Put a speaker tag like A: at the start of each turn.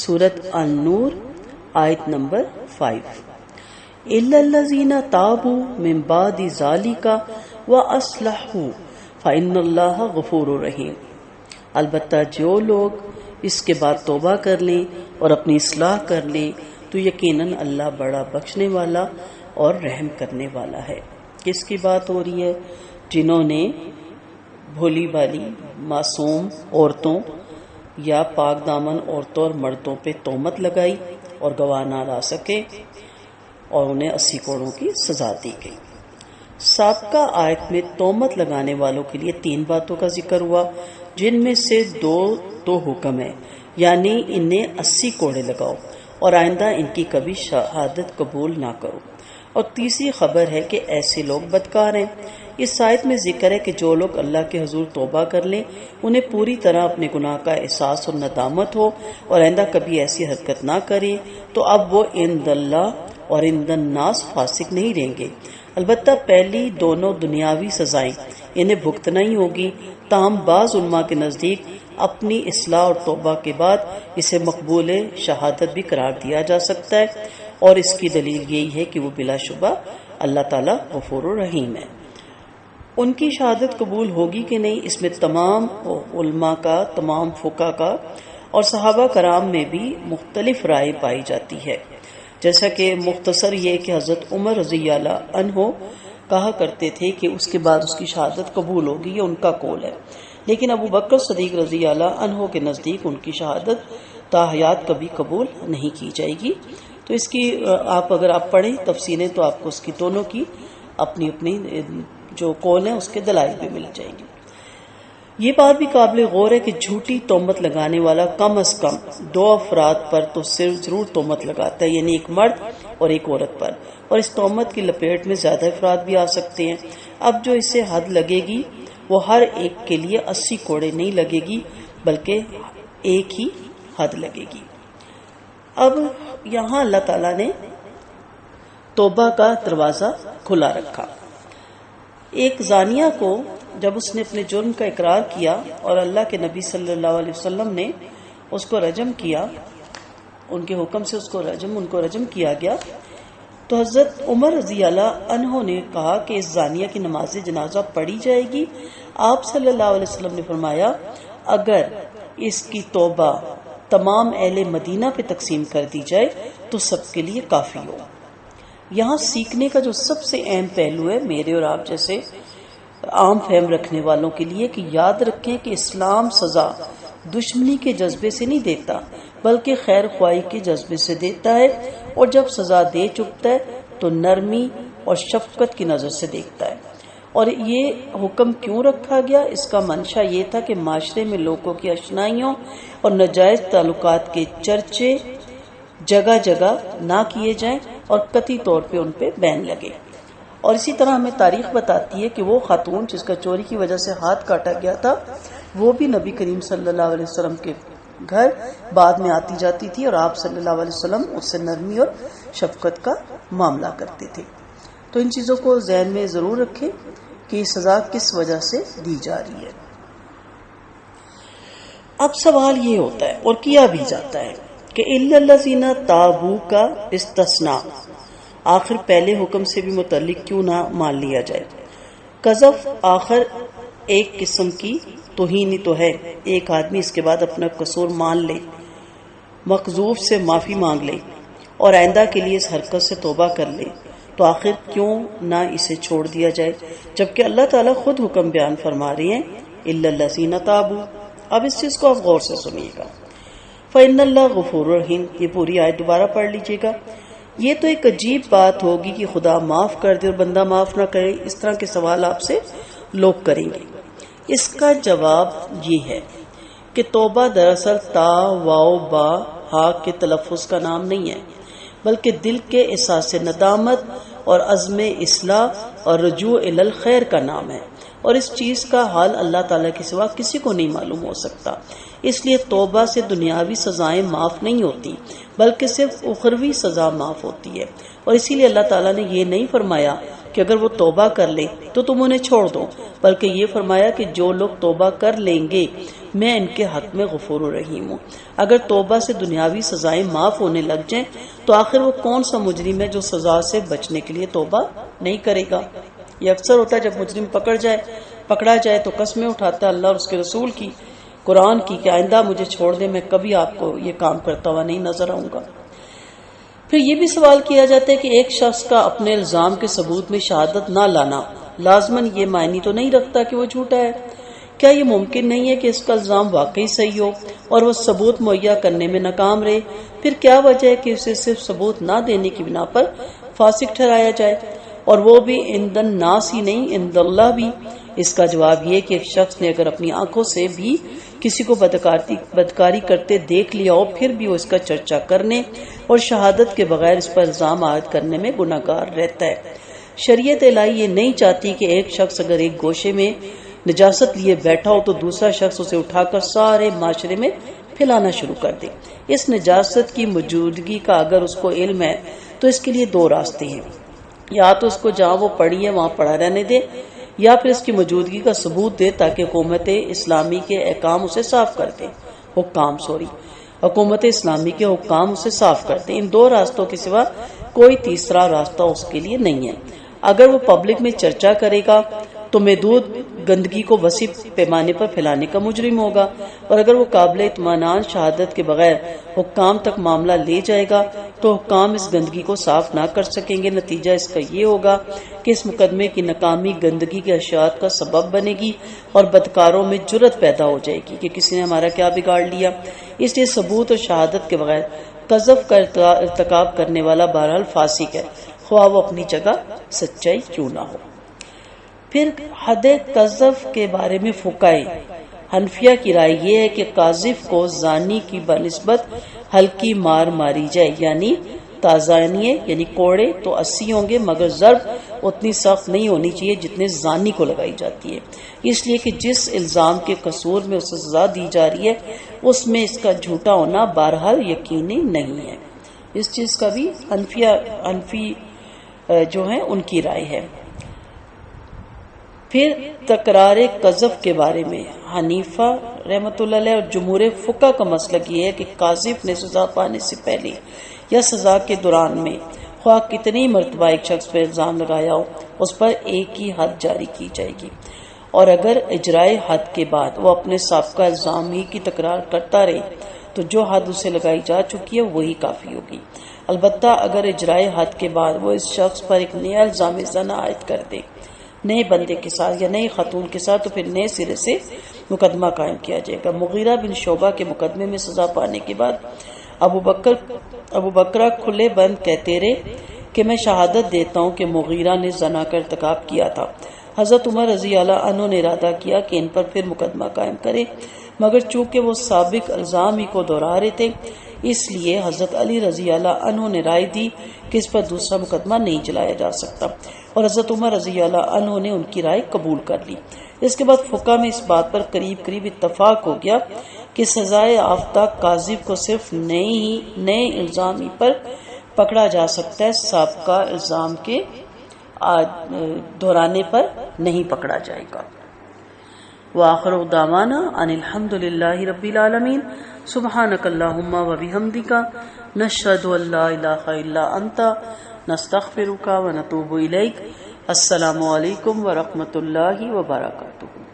A: سورۃ النور آیت نمبر 5۔ الا الذین تابوا من بعد ذلک واصلحوا فإن اللہ غفور رحیم۔ البتہ جو لوگ اس کے بعد توبہ کر لیں اور اپنی اصلاح کر لیں تو یقیناً اللہ بڑا بخشنے والا اور رحم کرنے والا ہے۔ کس کی بات ہو رہی ہے؟ جنہوں نے بھولی بالی معصوم عورتوں یا پاک دامن عورتوں اور مردوں پہ تہمت لگائی اور گواہ نہ لا سکے اور انہیں 80 کوڑوں کی سزا دی گئی۔ سابقہ آیت میں تہمت لگانے والوں کے لیے 3 باتوں کا ذکر ہوا، جن میں سے 2 تو حکم ہے، یعنی انہیں 80 کوڑے لگاؤ اور آئندہ ان کی کبھی شہادت قبول نہ کرو، اور تیسری خبر ہے کہ ایسے لوگ بدکار ہیں۔ اس آیت میں ذکر ہے کہ جو لوگ اللہ کے حضور توبہ کر لیں انہیں پوری طرح اپنے گناہ کا احساس اور ندامت ہو اور آئندہ کبھی ایسی حرکت نہ کریں تو اب وہ عند اللہ اور عند الناس فاسق نہیں رہیں گے۔ البتہ پہلی دونوں دنیاوی سزائیں انہیں بھگتنا ہی ہوگی، تاہم بعض علماء کے نزدیک اپنی اصلاح اور توبہ کے بعد اسے مقبول شہادت بھی قرار دیا جا سکتا ہے، اور اس کی دلیل یہی ہے کہ وہ بلا شبہ اللہ تعالیٰ غفور الرحیم ہے۔ ان کی شہادت قبول ہوگی کہ نہیں، اس میں تمام علماء کا، تمام فقہاء کا اور صحابہ کرام میں بھی مختلف رائے پائی جاتی ہے۔ جیسا کہ مختصر یہ کہ حضرت عمر رضی اللہ عنہ کہا کرتے تھے کہ اس کے بعد اس کی شہادت قبول ہوگی، یہ ان کا قول ہے، لیکن ابو بکر صدیق رضی اللہ عنہ کے نزدیک ان کی شہادت تا حیات کبھی قبول نہیں کی جائے گی۔ تو اس کی اگر آپ پڑھیں تفصیلیں تو آپ کو اس کی دونوں کی اپنی اپنی جو قول ہیں اس کے دلائل بھی مل جائیں گے۔ یہ بات بھی قابل غور ہے کہ جھوٹی تہمت لگانے والا کم از کم 2 افراد پر تو ضرور تہمت لگاتا ہے، یعنی ایک مرد اور ایک عورت پر، اور اس تہمت کی لپیٹ میں زیادہ افراد بھی آ سکتے ہیں۔ اب جو اسے حد لگے گی وہ ہر ایک کے لیے 80 کوڑے نہیں لگے گی، بلکہ ایک ہی حد لگے گی۔ اب یہاں اللہ تعالیٰ نے توبہ کا دروازہ کھلا رکھا۔ ایک زانیہ کو جب اس نے اپنے جرم کا اقرار کیا اور اللہ کے نبی صلی اللہ علیہ وسلم نے اس کو رجم کیا، ان کے حکم سے ان کو رجم کیا گیا، تو حضرت عمر رضی اللہ عنہ نے کہا کہ اس زانیہ کی نماز جنازہ پڑھی جائے گی۔ آپ صلی اللہ علیہ وسلم نے فرمایا اگر اس کی توبہ تمام اہل مدینہ پہ تقسیم کر دی جائے تو سب کے لیے کافی ہو۔ یہاں سیکھنے کا جو سب سے اہم پہلو ہے میرے اور آپ جیسے عام فہم رکھنے والوں کے لیے، کہ یاد رکھیں کہ اسلام سزا دشمنی کے جذبے سے نہیں دیتا بلکہ خیر خواہی کے جذبے سے دیتا ہے، اور جب سزا دے چکتا ہے تو نرمی اور شفقت کی نظر سے دیکھتا ہے۔ اور یہ حکم کیوں رکھا گیا؟ اس کا منشا یہ تھا کہ معاشرے میں لوگوں کی اشنائیوں اور ناجائز تعلقات کے چرچے جگہ جگہ نہ کیے جائیں اور قطعی طور پہ ان پہ بین لگے۔ اور اسی طرح ہمیں تاریخ بتاتی ہے کہ وہ خاتون جس کا چوری کی وجہ سے ہاتھ کاٹا گیا تھا، وہ بھی نبی کریم صلی اللہ علیہ وسلم کے گھر بعد میں آتی جاتی تھی، اور آپ صلی اللہ علیہ وسلم اس سے نرمی اور شفقت کا معاملہ کرتے تھے۔ تو ان چیزوں کو ذہن میں ضرور رکھیں کہ یہ سزا کس وجہ سے دی جا رہی ہے۔ اب سوال یہ ہوتا ہے اور کیا بھی جاتا ہے کہ الا الذین تابوا کا استثناء آخر پہلے حکم سے بھی متعلق کیوں نہ مان لیا جائے؟ قذف آخر ایک قسم کی توہین ہی تو ہے۔ ایک آدمی اس کے بعد اپنا قصور مان لے، مقذوف سے معافی مانگ لے اور آئندہ کے لیے اس حرکت سے توبہ کر لے، تو آخر کیوں نہ اسے چھوڑ دیا جائے، جبکہ اللہ تعالیٰ خود حکم بیان فرما رہے ہیں الا الذین تابوا۔ اب اس چیز کو آپ غور سے سنیے گا، فإن اللہ غفور رحیم۔ یہ پوری آیت دوبارہ پڑھ لیجیے گا۔ یہ تو ایک عجیب بات ہوگی کہ خدا معاف کر دے اور بندہ معاف نہ کرے، اس طرح کے سوال آپ سے لوگ کریں گے۔ اس کا جواب یہ ہے کہ توبہ دراصل تا واو با ہا کے تلفظ کا نام نہیں ہے، بلکہ دل کے احساس ندامت اور عزم اصلاح اور رجوع الی الخیر کا نام ہے، اور اس چیز کا حال اللہ تعالیٰ کے سوا کسی کو نہیں معلوم ہو سکتا۔ اس لیے توبہ سے دنیاوی سزائیں معاف نہیں ہوتی بلکہ صرف اخروی سزا معاف ہوتی ہے، اور اسی لیے اللہ تعالیٰ نے یہ نہیں فرمایا کہ اگر وہ توبہ کر لیں تو تم انہیں چھوڑ دو، بلکہ یہ فرمایا کہ جو لوگ توبہ کر لیں گے میں ان کے حق میں غفور الرحیم ہوں۔ اگر توبہ سے دنیاوی سزائیں معاف ہونے لگ جائیں تو آخر وہ کون سا مجرم ہے جو سزا سے بچنے کے لیے توبہ نہیں کرے گا؟ یہ اکثر ہوتا ہے جب مجرم پکڑا جائے تو قسمیں اٹھاتا ہے اللہ اور اس کے رسول کی، قرآن کی، کہ آئندہ مجھے چھوڑ دیں، میں کبھی آپ کو یہ کام کرتا ہوا نہیں نظر آؤں گا۔ پھر یہ بھی سوال کیا جاتا ہے کہ ایک شخص کا اپنے الزام کے ثبوت میں شہادت نہ لانا لازماً یہ معنی تو نہیں رکھتا کہ وہ جھوٹا ہے؟ کیا یہ ممکن نہیں ہے کہ اس کا الزام واقعی صحیح ہو اور وہ ثبوت مہیا کرنے میں ناکام رہے؟ پھر کیا وجہ ہے کہ اسے صرف ثبوت نہ دینے کی بنا پر فاسق ٹھہرایا جائے، اور وہ بھی عند الناس ہی نہیں عند اللہ بھی؟ اس کا جواب یہ کہ ایک شخص نے اگر اپنی آنکھوں سے بھی کسی کو بدکاری کرتے دیکھ لیا ہو پھر بھی وہ اس کا چرچا کرنے اور شہادت کے بغیر اس پر الزام عائد کرنے میں گناہگار رہتا ہے۔ شریعت الہی یہ نہیں چاہتی کہ ایک شخص اگر ایک گوشے میں نجاست لیے بیٹھا ہو تو دوسرا شخص اسے اٹھا کر سارے معاشرے میں پھیلانا شروع کر دے۔ اس نجاست کی موجودگی کا اگر اس کو علم ہے تو اس کے لیے دو راستے ہیں، یا تو اس کو جہاں وہ پڑی ہے وہاں پڑا رہنے دے، یا پھر اس کی موجودگی کا ثبوت دے تاکہ حکومت اسلامی کے احکام اسے صاف کر دیں، حکومت اسلامی کے حکام اسے صاف کر دیں۔ ان دو راستوں کے سوا کوئی تیسرا راستہ اس کے لیے نہیں ہے۔ اگر وہ پبلک میں چرچا کرے گا تو محدود گندگی کو وسیع پیمانے پر پھیلانے کا مجرم ہوگا، اور اگر وہ قابل اطمینان شہادت کے بغیر حکام تک معاملہ لے جائے گا تو حکام اس گندگی کو صاف نہ کر سکیں گے۔ نتیجہ اس کا یہ ہوگا کہ اس مقدمے کی ناکامی گندگی کے اشاعت کا سبب بنے گی اور بدکاروں میں جرت پیدا ہو جائے گی کہ کسی نے ہمارا کیا بگاڑ لیا۔ اس لیے ثبوت اور شہادت کے بغیر قذف کا ارتکاب کرنے والا بہرحال فاسق ہے، خواہ وہ اپنی جگہ سچائی کیوں نہ ہو۔ پھر حد قذف کے بارے میں فقہائے حنفیہ کی رائے یہ ہے کہ قاذف کو زانی کی بنسبت ہلکی مار ماری جائے، یعنی تازانیے یعنی کوڑے تو 80 ہوں گے، مگر ضرب اتنی سخت نہیں ہونی چاہیے جتنے زانی کو لگائی جاتی ہے، اس لیے کہ جس الزام کے قصور میں اسے سزا دی جا رہی ہے اس میں اس کا جھوٹا ہونا بہرحال یقینی نہیں ہے۔ اس چیز کا بھی حنفی جو ہیں ان کی رائے ہے۔ پھر تکرار قذف کے بارے میں حنیفہ رحمۃ اللہ علیہ اور جمہور فقہ کا مسلک یہ ہے کہ قاذف نے سزا پانے سے پہلے یا سزا کے دوران میں خواہ کتنی مرتبہ ایک شخص پر الزام لگایا ہو اس پر ایک ہی حد جاری کی جائے گی، اور اگر اجرائے حد کے بعد وہ اپنے سابقہ الزام ہی کی تکرار کرتا رہے تو جو حد اسے لگائی جا چکی ہے وہی کافی ہوگی۔ البتہ اگر اجرائے حد کے بعد وہ اس شخص پر ایک نیا الزام زنا عائد کر دے نئے بندے کے ساتھ یا نئی خاتون کے ساتھ تو پھر نئے سرے سے مقدمہ قائم کیا جائے گا۔ مغیرہ بن شعبہ کے مقدمے میں سزا پانے کے بعد ابو بکرہ کھلے بند کہتے رہے کہ میں شہادت دیتا ہوں کہ مغیرہ نے زنا کا ارتکاب کیا تھا۔ حضرت عمر رضی اللہ عنہ نے ارادہ کیا کہ ان پر پھر مقدمہ قائم کرے، مگر چونکہ وہ سابق الزام ہی کو دہرا رہے تھے اس لیے حضرت علی رضی اللہ عنہ نے رائے دی کہ اس پر دوسرا مقدمہ نہیں چلایا جا سکتا، اور حضرت عمر رضی اللہ عنہ نے ان کی رائے قبول کر لی۔ اس کے بعد فقہ میں اس بات پر قریب اتفاق ہو گیا کہ سزائے یافتہ قاذف کو صرف نئے الزام ہی پر پکڑا جا سکتا ہے، سابقہ الزام کے دہرانے پر نہیں پکڑا جائے گا۔ وآخر دعوانا ان الحمد للہ رب العالمین سبحانک اللہم و بحمدک نشہد ان لا الہ الا انت نستغفرک و نتوب الیک۔ السلام علیکم ورحمۃ اللہ وبرکاتہ۔